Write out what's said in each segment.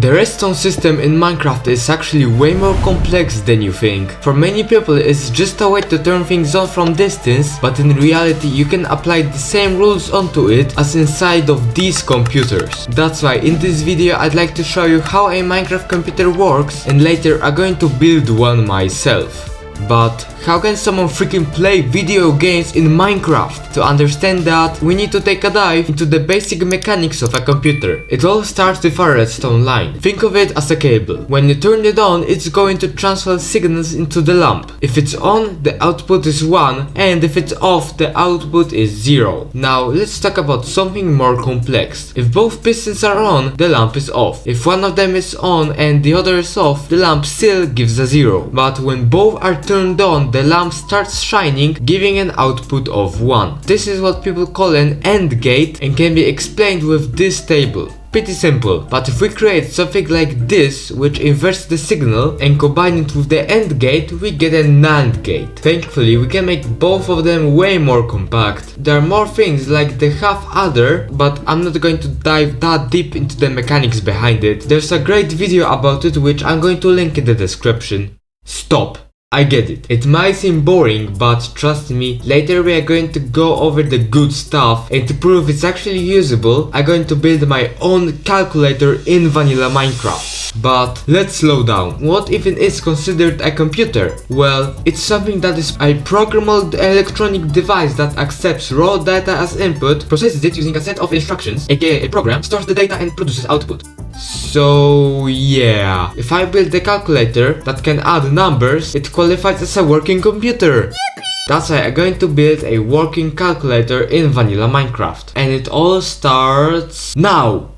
The redstone system in Minecraft is actually way more complex than you think. For many people it's just a way to turn things on from distance, but in reality you can apply the same rules onto it as inside of these computers. That's why in this video I'd like to show you how a Minecraft computer works, and later I'm going to build one myself. But how can someone freaking play video games in Minecraft? To understand that, we need to take a dive into the basic mechanics of a computer. It all starts with a redstone line. Think of it as a cable. When you turn it on, it's going to transfer signals into the lamp. If it's on, the output is 1, and if it's off, the output is 0. Now let's talk about something more complex. If both pistons are on, the lamp is off. If one of them is on and the other is off, the lamp still gives a 0. But when both are turned on, the lamp starts shining, giving an output of 1. This is what people call an AND gate and can be explained with this table. Pretty simple, but if we create something like this, which inverts the signal, and combine it with the AND gate, we get a NAND gate. Thankfully, we can make both of them way more compact. There are more things like the half adder, but I'm not going to dive that deep into the mechanics behind it. There's a great video about it which I'm going to link in the description. Stop. I get it. It might seem boring, but trust me, later we are going to go over the good stuff, and to prove it's actually usable, I'm going to build my own calculator in vanilla Minecraft. But let's slow down. What even is considered a computer? Well, it's something that is a programmable electronic device that accepts raw data as input, processes it using a set of instructions, aka a program, stores the data and produces output. So yeah, if I build a calculator that can add numbers, it qualifies as a working computer. That's why I'm going to build a working calculator in vanilla Minecraft. And it all starts now!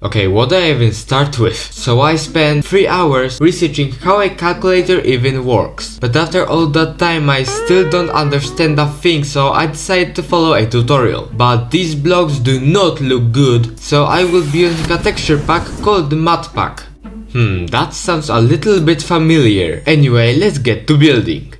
Okay, what do I even start with? So I spent 3 hours researching how a calculator even works. But after all that time I still don't understand a thing, so I decided to follow a tutorial. But these blocks do not look good, so I will be using a texture pack called the Matte Pack. That sounds a little bit familiar. Anyway, let's get to building.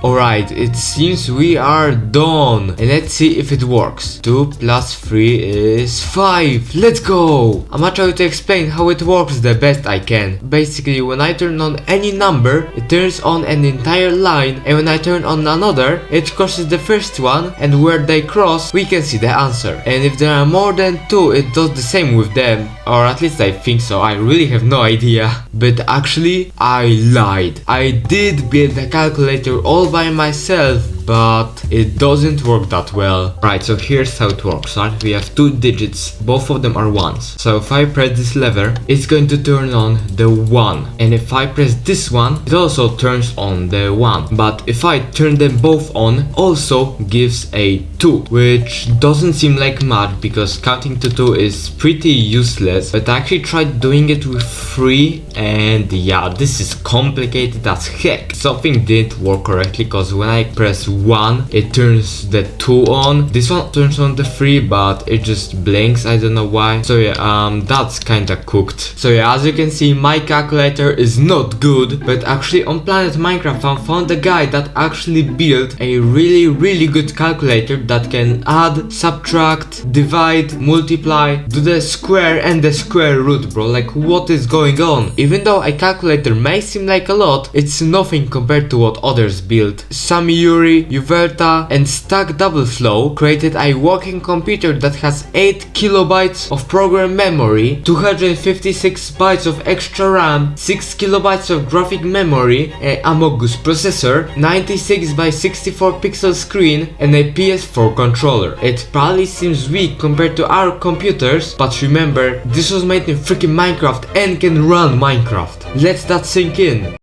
Alright, it seems we are done, and let's see if it works. 2 plus 3 is 5. Let's go! I'ma try to explain how it works the best I can. Basically, when I turn on any number, it turns on an entire line, and when I turn on another, it crosses the first one, and where they cross, we can see the answer. And if there are more than 2, it does the same with them. Or at least I think so, I really have no idea. But actually, I lied. I did build a calculator all by myself, but it doesn't work that well. Right, so here's how it works, right? We have 2 digits, both of them are 1s. So if I press this lever, it's going to turn on the 1. And if I press this one, it also turns on the 1. But if I turn them both on, also gives a 2, which doesn't seem like much because counting to 2 is pretty useless. But I actually tried doing it with 3, and yeah, this is complicated as heck. Something didn't work correctly, because when I press 1, it turns the 2 on. This one turns on the 3, but it just blinks, I don't know why. So yeah, that's kinda cooked. So yeah, as you can see, my calculator is not good, but actually on Planet Minecraft I found a guy that actually built a really good calculator that can add, subtract, divide, multiply, do the square and the square root, bro. Like, what is going on? Even though a calculator may seem like a lot, it's nothing compared to what others built. Sammyuri, Uverta, and Stack Doubleflow created a working computer that has 8 kilobytes of program memory, 256 bytes of extra RAM, 6 kilobytes of graphic memory, a Amogus processor, 96 by 64 pixel screen, and a PS4 controller. It probably seems weak compared to our computers, but remember, this was made in freaking Minecraft and can run Minecraft. Let that sink in.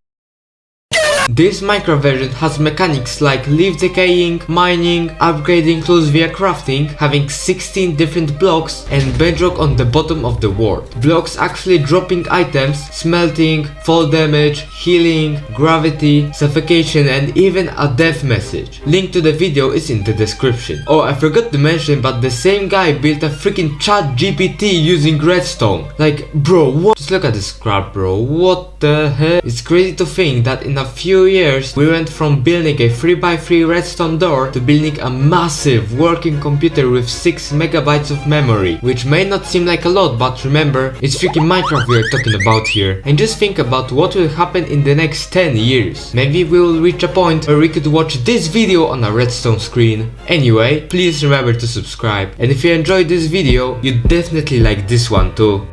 This Minecraft version has mechanics like leaf decaying, mining, upgrading tools via crafting, having 16 different blocks, and bedrock on the bottom of the world. Blocks actually dropping items, smelting, fall damage, healing, gravity, suffocation, and even a death message. Link to the video is in the description. Oh, I forgot to mention, but the same guy built a freaking ChatGPT using redstone. Like, bro, what? Just look at this crap, bro. What the hell? It's crazy to think that in a few few years, we went from building a 3x3 redstone door to building a massive working computer with 6 megabytes of memory, which may not seem like a lot, but remember, it's freaking Minecraft we are talking about here. And just think about what will happen in the next 10 years. Maybe we will reach a point where we could watch this video on a redstone screen. Anyway, please remember to subscribe, and if you enjoyed this video, you definitely like this one too.